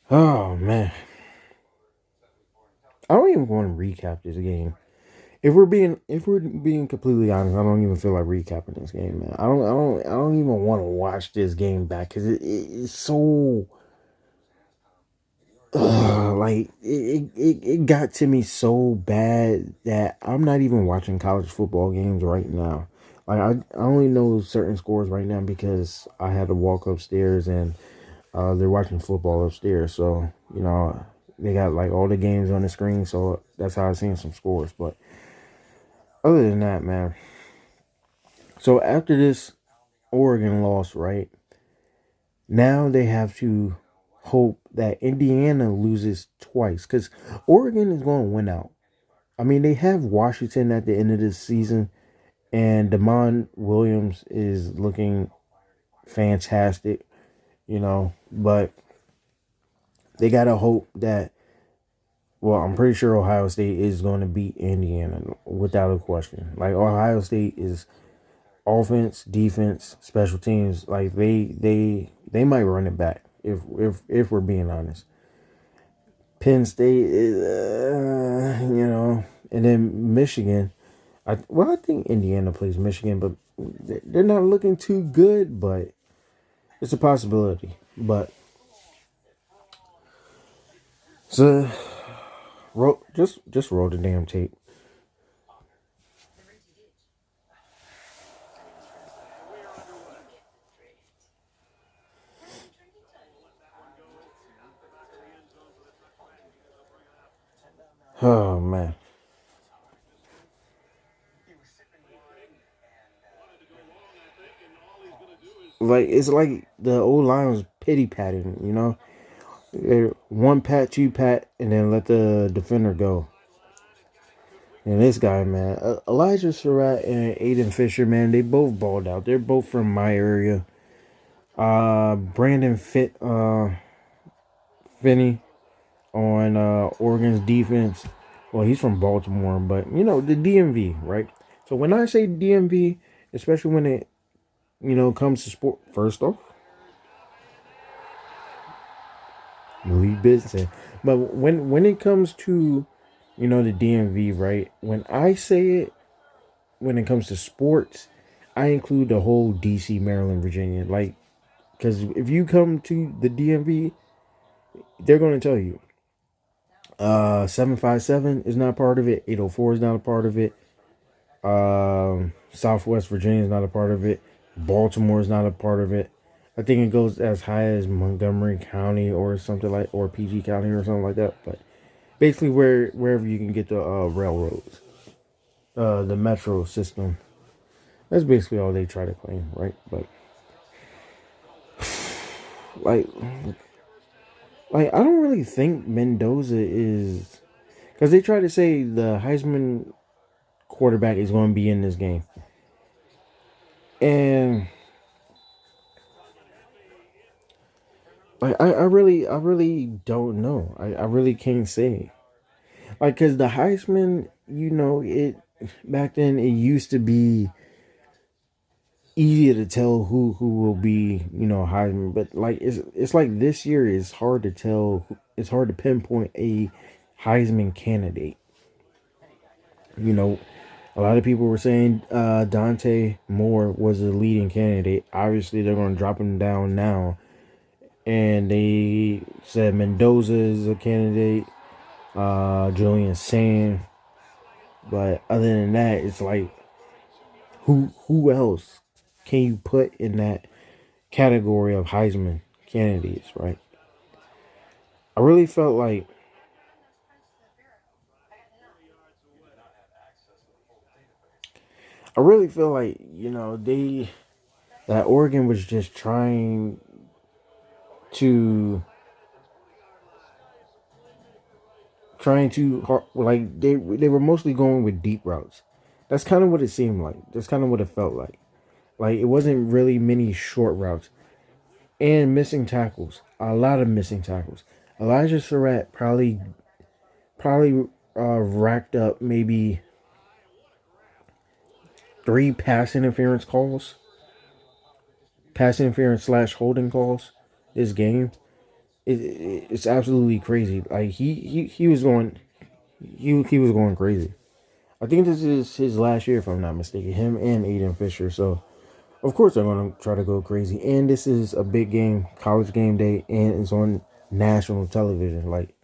Oh man, I don't even want to recap this game. If we're being completely honest, I don't even feel like recapping this game, man. I don't even want to watch this game back because it's so like it got to me so bad that I'm not even watching college football games right now. Like I only know certain scores right now because I had to walk upstairs and they're watching football upstairs. So they got like all the games on the screen. So that's how I seen some scores. But other than that, man. So after this Oregon loss, right now they have to hope that Indiana loses twice because Oregon is going to win out. I mean, they have Washington at the end of this season, and Damon Williams is looking fantastic, but they got to hope that, well, I'm pretty sure Ohio State is going to beat Indiana without a question. Like, Ohio State is offense, defense, special teams. Like, they might run it back if we're being honest. Penn State is, and then Michigan. I think Indiana plays Michigan, but they're not looking too good. But it's a possibility. But so just roll the damn tape. Oh man, like it's like the old line was pity patting. One pat, two pat, and then let the defender go. And this guy, man, Elijah Surratt and Aiden Fisher, man, they both balled out. They're both from my area. Brandon Finney on Oregon's defense. Well, he's from Baltimore, but the DMV, right? So when I say DMV, especially when it comes to sport, first off, Lee Benson. But when it comes to the DMV, right? When I say it, when it comes to sports, I include the whole DC, Maryland, Virginia. Like, because if you come to the DMV, they're going to tell you 757 is not part of it, 804 is not a part of it, Southwest Virginia is not a part of it, Baltimore is not a part of it. I think it goes as high as Montgomery County or something like, or PG County or something like that. But basically, wherever you can get the railroads, the metro system. That's basically all they try to claim, right? But like, I don't really think Mendoza is, because they try to say the Heisman quarterback is going to be in this game, and like I really don't know. I really can't say, like, because the Heisman, it back then it used to be easier to tell who will be Heisman, but like it's like this year is hard to tell. It's hard to pinpoint a Heisman candidate. You know, a lot of people were saying Dante Moore was the leading candidate. Obviously, they're going to drop him down now, and they said Mendoza is a candidate. Julian Sand, but other than that, it's like who else can you put in that category of Heisman candidates, right? I really felt like I really feel like they that Oregon was just to like they were mostly going with deep routes. That's kind of what it seemed like. That's kind of what it felt like. Like, it wasn't really many short routes and missing tackles. A lot of missing tackles. Elijah Surratt probably racked up maybe 3 pass interference slash holding calls this game. it's absolutely crazy. Like he was going he was going crazy. I think this is his last year, if I'm not mistaken. Him and Aiden Fisher. So of course they're going to try to go crazy. And this is a big game, college game day, and it's on national television. Like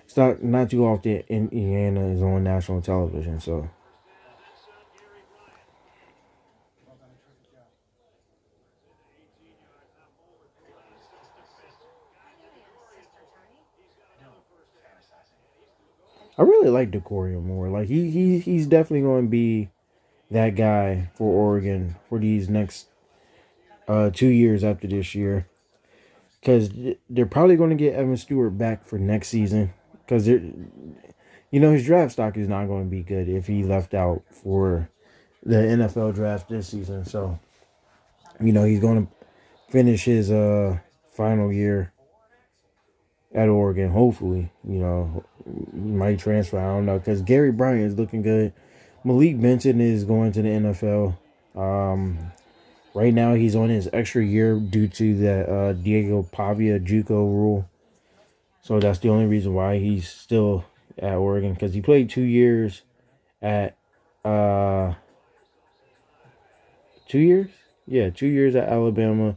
it's not too often Indiana is on national television. So I really like Decoria more. Like he's definitely going to be that guy for Oregon for these next 2 years after this year. Because they're probably going to get Evan Stewart back for next season. Because his draft stock is not going to be good if he left out for the NFL draft this season. So he's going to finish his final year at Oregon. Hopefully, he might transfer. I don't know because Gary Bryant is looking good. Malik Benson is going to the NFL. Right now, he's on his extra year due to the Diego Pavia JUCO rule. So that's the only reason why he's still at Oregon because he played 2 years at 2 years. Yeah, 2 years at Alabama.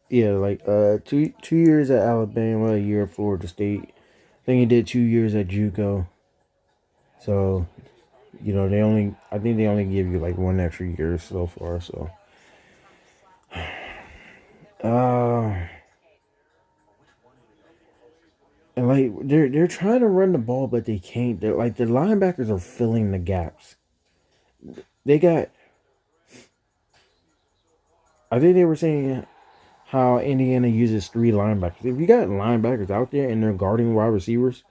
Yeah, like two years at Alabama, a year at Florida State. I think he did 2 years at JUCO. So I think they only give you like one extra year so far. So, uh, and like they're trying to run the ball, but they can't. They're like the linebackers are filling the gaps. They got. I think they were saying how Indiana uses three linebackers. If you got linebackers out there and they're guarding wide receivers,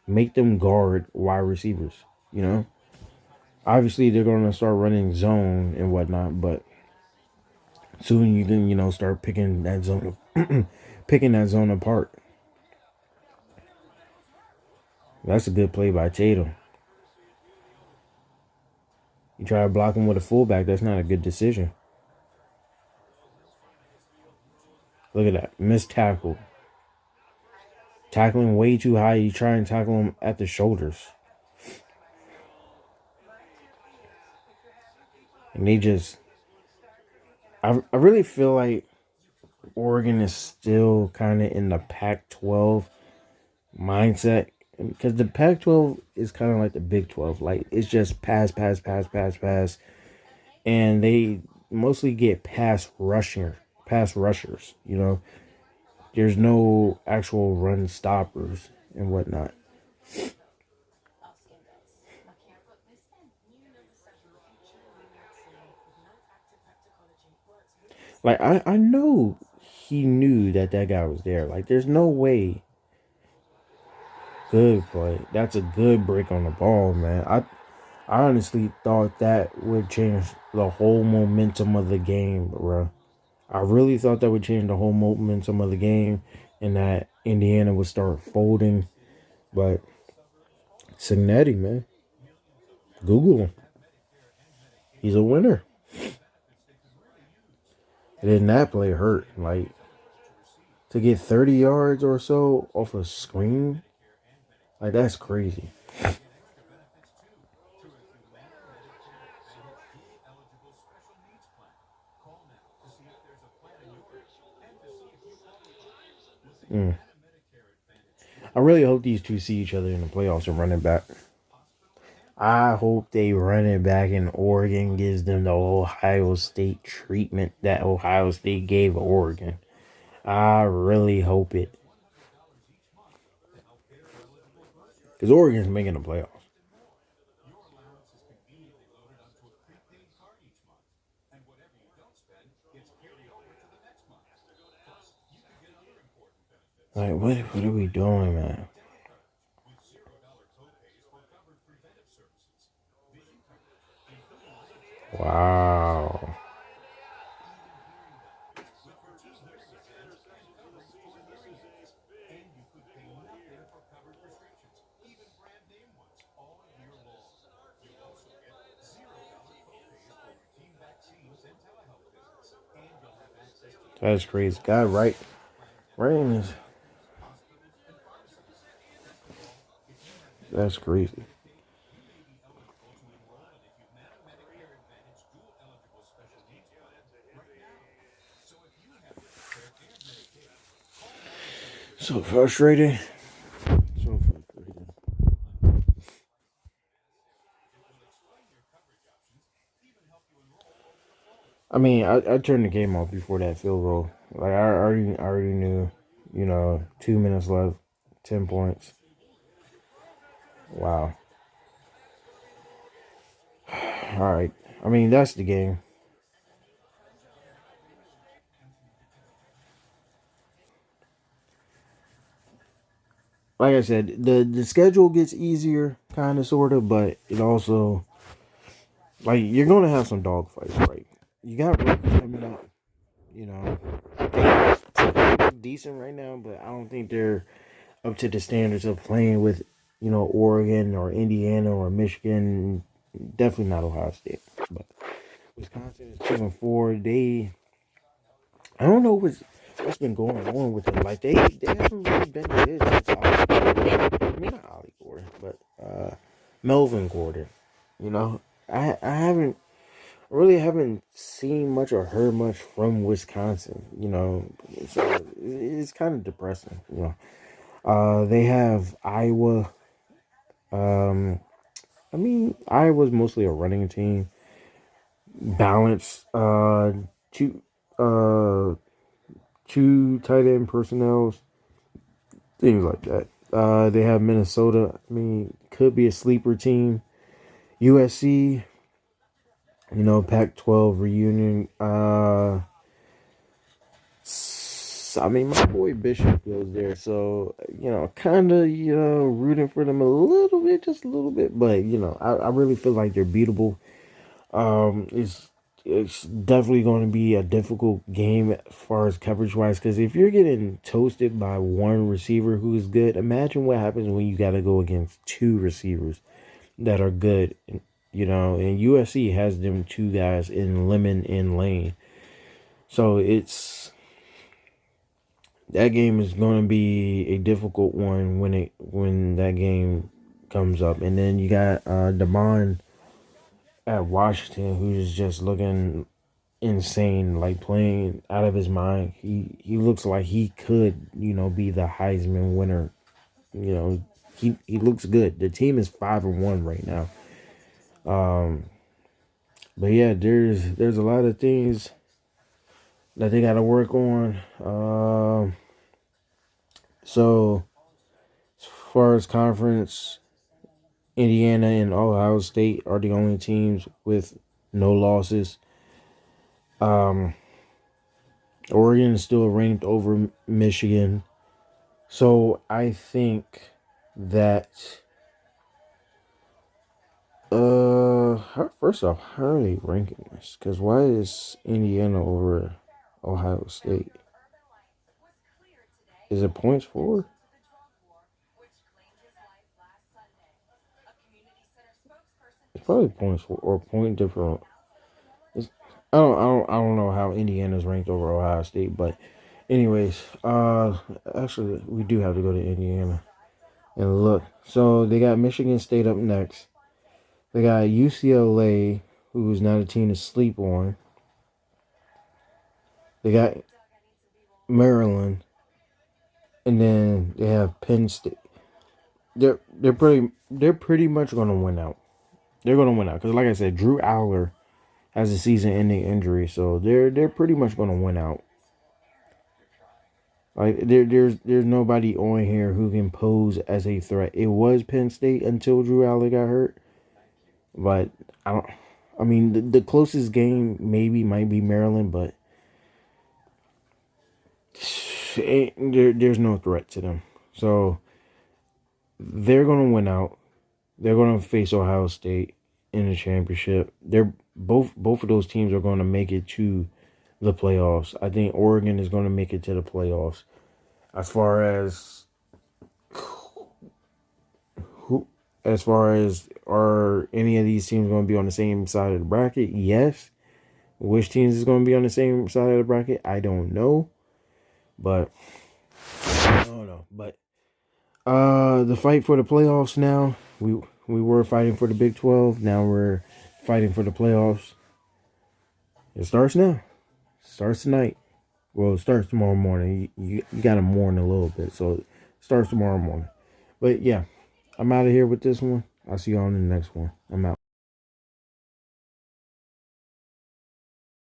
make them guard wide receivers. You know, obviously they're going to start running zone and whatnot, but soon you can start picking that zone, picking that zone apart. That's a good play by Tatum. You try to block him with a fullback, that's not a good decision. Look at that. Missed tackle. Tackling way too high. You try and tackle him at the shoulders. And they just. I really feel like Oregon is still kind of in the Pac 12 mindset. Because the Pac 12 is kind of like the Big 12. Like, it's just pass, pass, pass, pass, pass. And they mostly get pass rushers. There's no actual run stoppers and whatnot. Like I know he knew that guy was there. Like there's no way. Good play. That's a good break on the ball, man. I honestly thought that would change the whole momentum of the game, bro. I really thought that would change the whole momentum of the game, and that Indiana would start folding. But Signetti, man, Google him. He's a winner. And then that play hurt. Like to get 30 yards or so off a screen, like that's crazy. Mm. I really hope these two see each other in the playoffs and run it back. I hope they run it back and Oregon gives them the Ohio State treatment that Ohio State gave Oregon. I really hope it. Because Oregon's making the playoffs. Like, what are we doing, man? Wow. That's crazy. God, right. Right? That's crazy. So frustrating. So frustrating. I mean, I turned the game off before that field goal. Like I already knew, 2 minutes left, 10 points. Wow. All right. I mean, that's the game. Like I said, the schedule gets easier, kind of, sort of, but it also, like, you're gonna have some dog fights, right? You got rookies coming up. You know, they look decent right now, but I don't think they're up to the standards of playing with, Oregon or Indiana or Michigan. Definitely not Ohio State. But Wisconsin is 2-4. I don't know what's been going on with them. Like they haven't really been good since Ollie Gordon. I mean, not Ollie Gordon, but Melvin Gordon. You know, I really haven't seen much or heard much from Wisconsin. So it's kind of depressing. They have Iowa. Um, I mean, Iowa's mostly a running team, balanced. Two, uh, two tight end personnel, things like that. They have Minnesota. I mean, could be a sleeper team. USC. Pac-12 reunion. I mean, my boy Bishop goes there, so kind of rooting for them a little bit, just a little bit. But I really feel like they're beatable. It's definitely going to be a difficult game as far as coverage wise, because if you're getting toasted by one receiver who is good, imagine what happens when you got to go against two receivers that are good. And USC has them two guys in Lemon and Lane, so that game is going to be a difficult one when that game comes up. And then you got Damon at Washington, who's just looking insane, like playing out of his mind. He looks like he could, be the Heisman winner. You know, he looks good. The team is 5-1 right now. But yeah, there's a lot of things that they got to work on. So as far as conference, Indiana and Ohio State are the only teams with no losses. Um, Oregon is still ranked over Michigan. So I think that first off, how are they ranking this? Because why is Indiana over Ohio State? Is it points for? It's probably points for or point different. It's, I don't know how Indiana's ranked over Ohio State, but anyways, actually we do have to go to Indiana and look. So they got Michigan State up next. They got UCLA, who is not a team to sleep on. They got Maryland, and then they have Penn State. They're pretty much gonna win out. They're gonna win out because, like I said, Drew Aller has a season-ending injury, so they're pretty much gonna win out. Like there's nobody on here who can pose as a threat. It was Penn State until Drew Aller got hurt, but I don't. I mean, the closest game maybe might be Maryland, but there's no threat to them. So they're gonna win out. They're gonna face Ohio State in the championship. They're both of those teams are gonna make it to the playoffs. I think Oregon is gonna make it to the playoffs. As far as who, as far as are any of these teams gonna be on the same side of the bracket? Yes. Which teams is gonna be on the same side of the bracket? I don't know, but I don't know, but the fight for the playoffs now. We were fighting for the Big 12. Now we're fighting for the playoffs. It starts now. Starts tonight. Well, it starts tomorrow morning. You got to mourn a little bit, so it starts tomorrow morning. But yeah, I'm out of here with this one. I'll see you on the next one. I'm out.